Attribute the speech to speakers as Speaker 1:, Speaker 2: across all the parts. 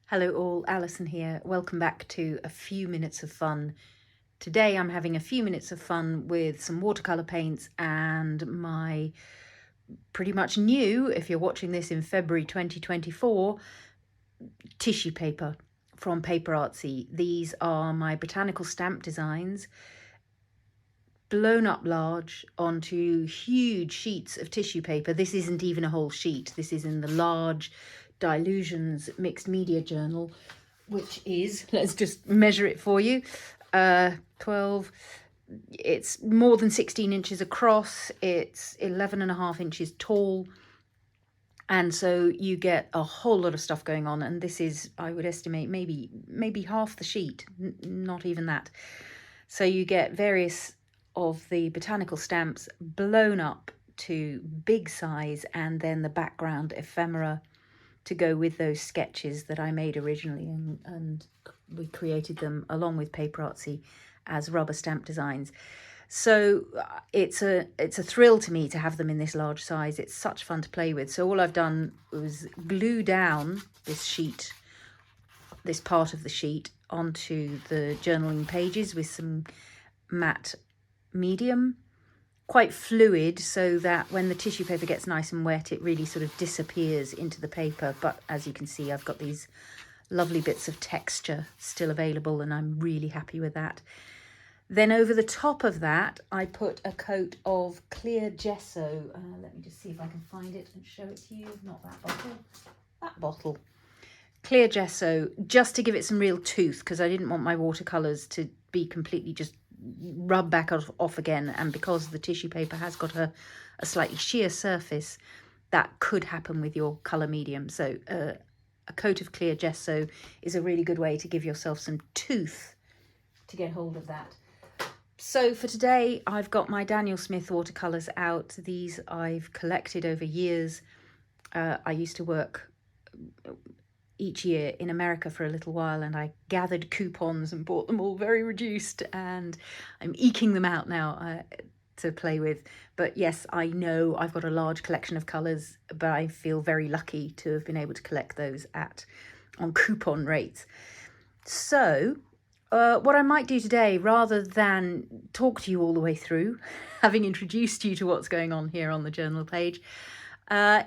Speaker 1: Hello all, Alison here. Welcome back to A Few Minutes of Fun. Today I'm having a few minutes of fun with some watercolour paints and my pretty much new, if you're watching this in February 2024, tissue paper from PaperArtsy. These are my botanical stamp designs blown up large onto huge sheets of tissue paper. This isn't even a whole sheet. This is in the large Dylusions Mixed Media Journal, which is, let's just measure it for you, 12, it's more than 16 inches across, it's 11.5 inches tall, and so you get a whole lot of stuff going on, and this is, I would estimate, maybe half the sheet, not even that. So you get various of the botanical stamps blown up to big size, and then the background ephemera to go with those sketches that I made originally, and we created them along with PaperArtsy as rubber stamp designs. So it's a thrill to me to have them in this large size. It's such fun to play with. So all I've done was glue down this sheet, this part of the sheet, onto the journaling pages with some matte medium, quite fluid, so that when the tissue paper gets nice and wet, it really sort of disappears into the paper. But as you can see, I've got these lovely bits of texture still available, and I'm really happy with that. Then over the top of that, I put a coat of clear gesso. Let me just see if I can find it and show it to you. Not that bottle, that bottle. Clear gesso, just to give it some real tooth, because I didn't want my watercolours to be completely just rub back off again, and because the tissue paper has got a slightly sheer surface, that could happen with your colour medium. So a coat of clear gesso is a really good way to give yourself some tooth to get hold of that. So for today, I've got my Daniel Smith watercolours out. These I've collected over years. I used to work each year in America for a little while, and I gathered coupons and bought them all very reduced, and I'm eking them out now to play with. But yes, I know I've got a large collection of colours, but I feel very lucky to have been able to collect those on coupon rates. So what I might do today, rather than talk to you all the way through, having introduced you to what's going on here on the journal page,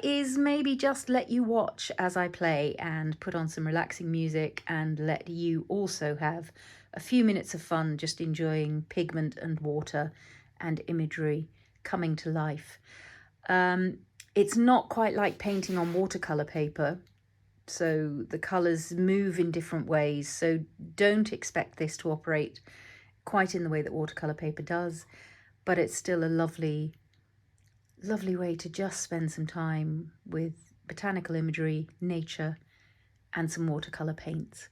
Speaker 1: is maybe just let you watch as I play and put on some relaxing music, and let you also have a few minutes of fun just enjoying pigment and water and imagery coming to life. It's not quite like painting on watercolour paper, so the colours move in different ways, so don't expect this to operate quite in the way that watercolour paper does, but it's still a lovely way to just spend some time with botanical imagery, nature, and some watercolour paints.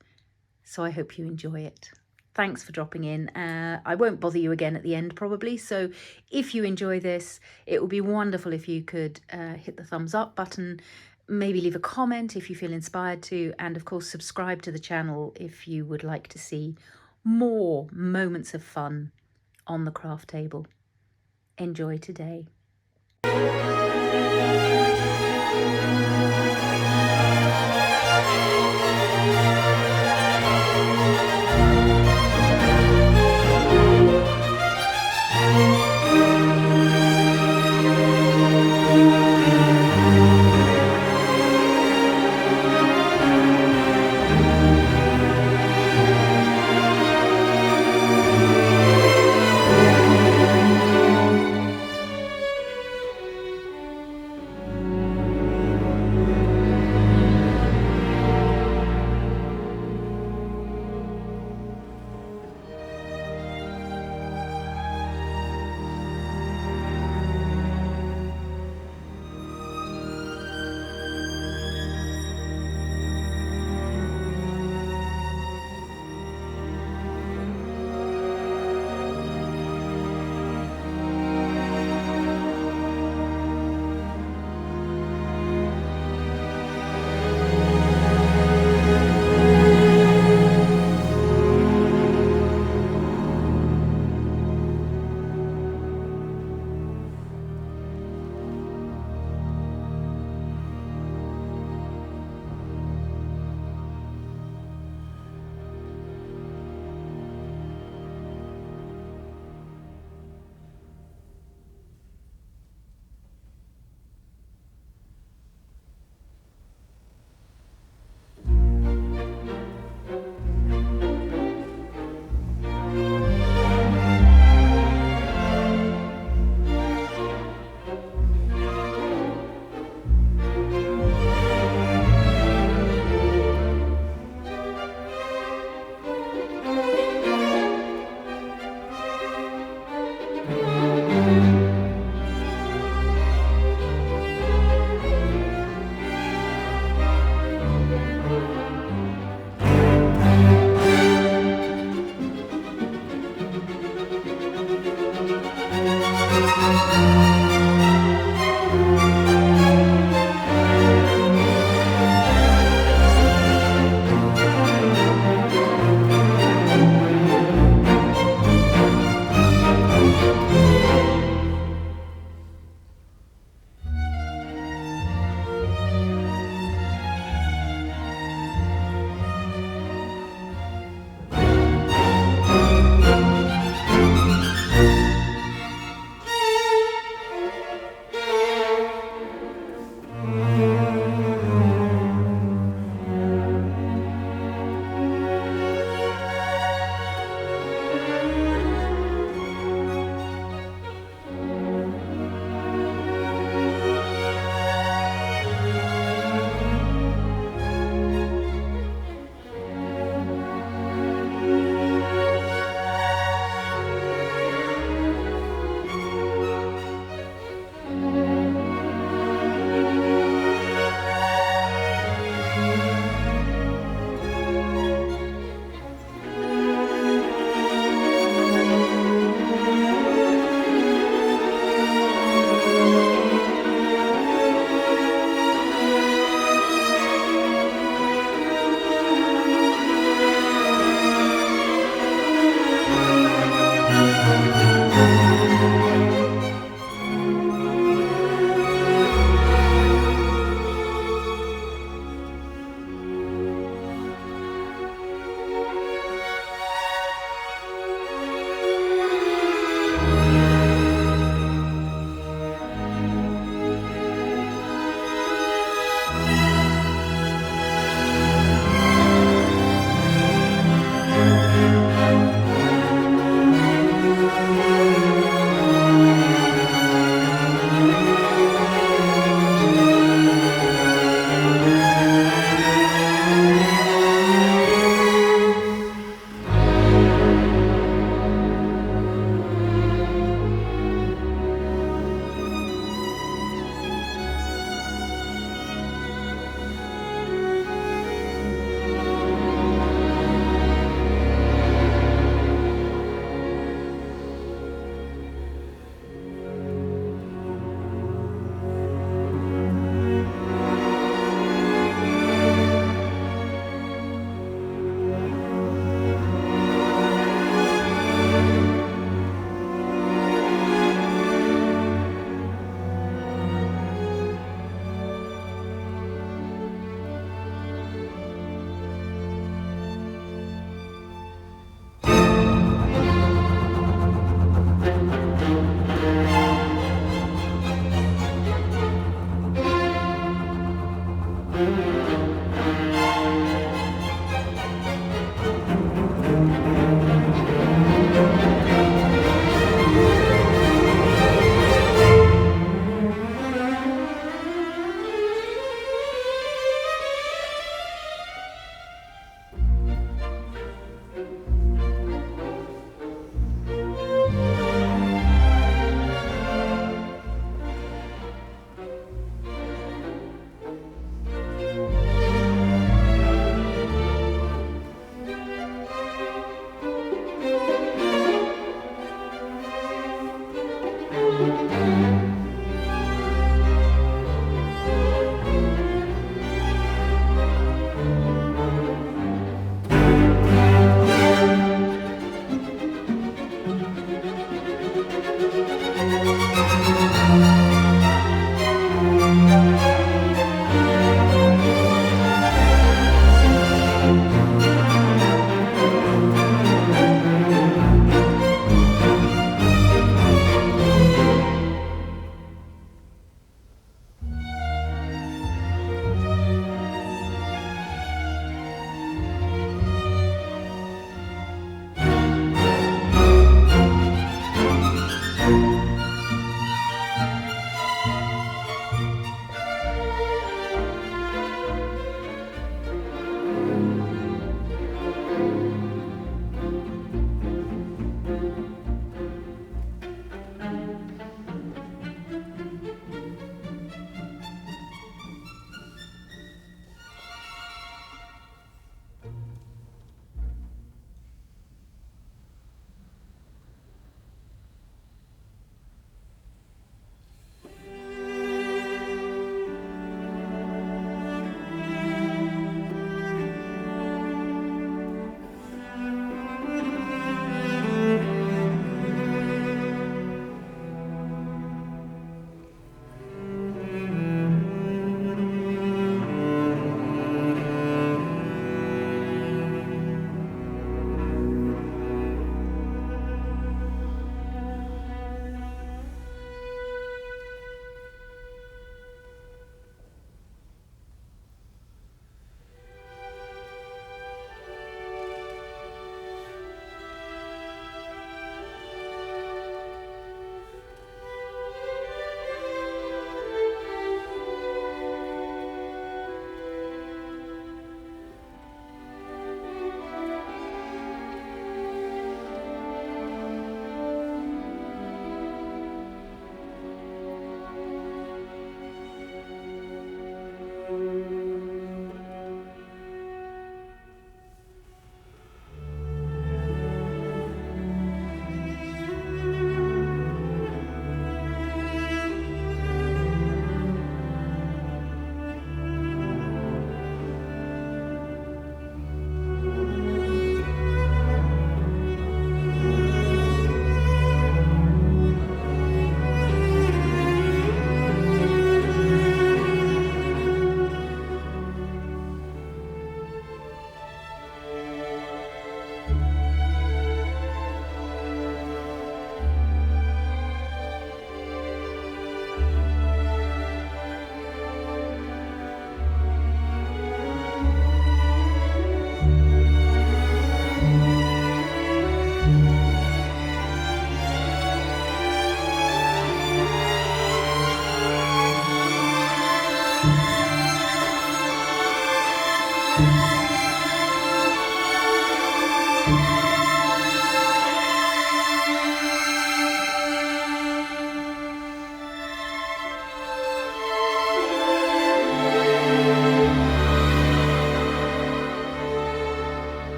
Speaker 1: So I hope you enjoy it. Thanks for dropping in. I won't bother you again at the end probably, so if you enjoy this, it would be wonderful if you could hit the thumbs up button, maybe leave a comment if you feel inspired to, and of course subscribe to the channel if you would like to see more moments of fun on the craft table. Enjoy today.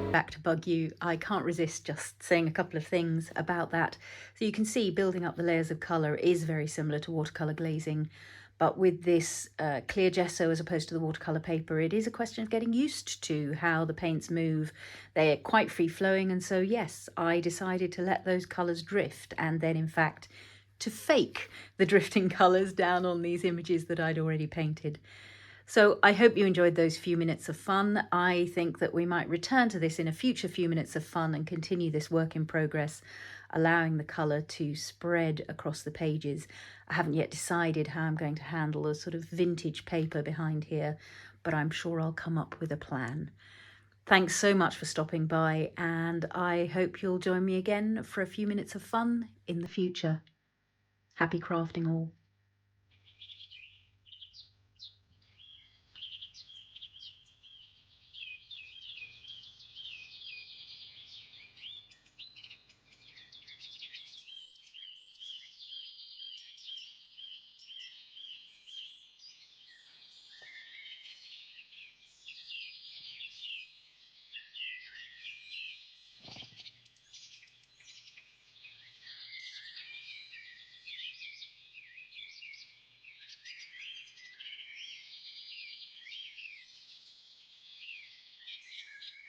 Speaker 1: Back to bug you, I can't resist just saying a couple of things about that. So you can see building up the layers of colour is very similar to watercolour glazing, but with this clear gesso as opposed to the watercolour paper, it is a question of getting used to how the paints move. They're quite free-flowing, and so yes, I decided to let those colours drift, and then in fact to fake the drifting colours down on these images that I'd already painted. So I hope you enjoyed those few minutes of fun. I think that we might return to this in a future few minutes of fun and continue this work in progress, allowing the colour to spread across the pages. I haven't yet decided how I'm going to handle a sort of vintage paper behind here, but I'm sure I'll come up with a plan. Thanks so much for stopping by, and I hope you'll join me again for a few minutes of fun in the future. Happy crafting all.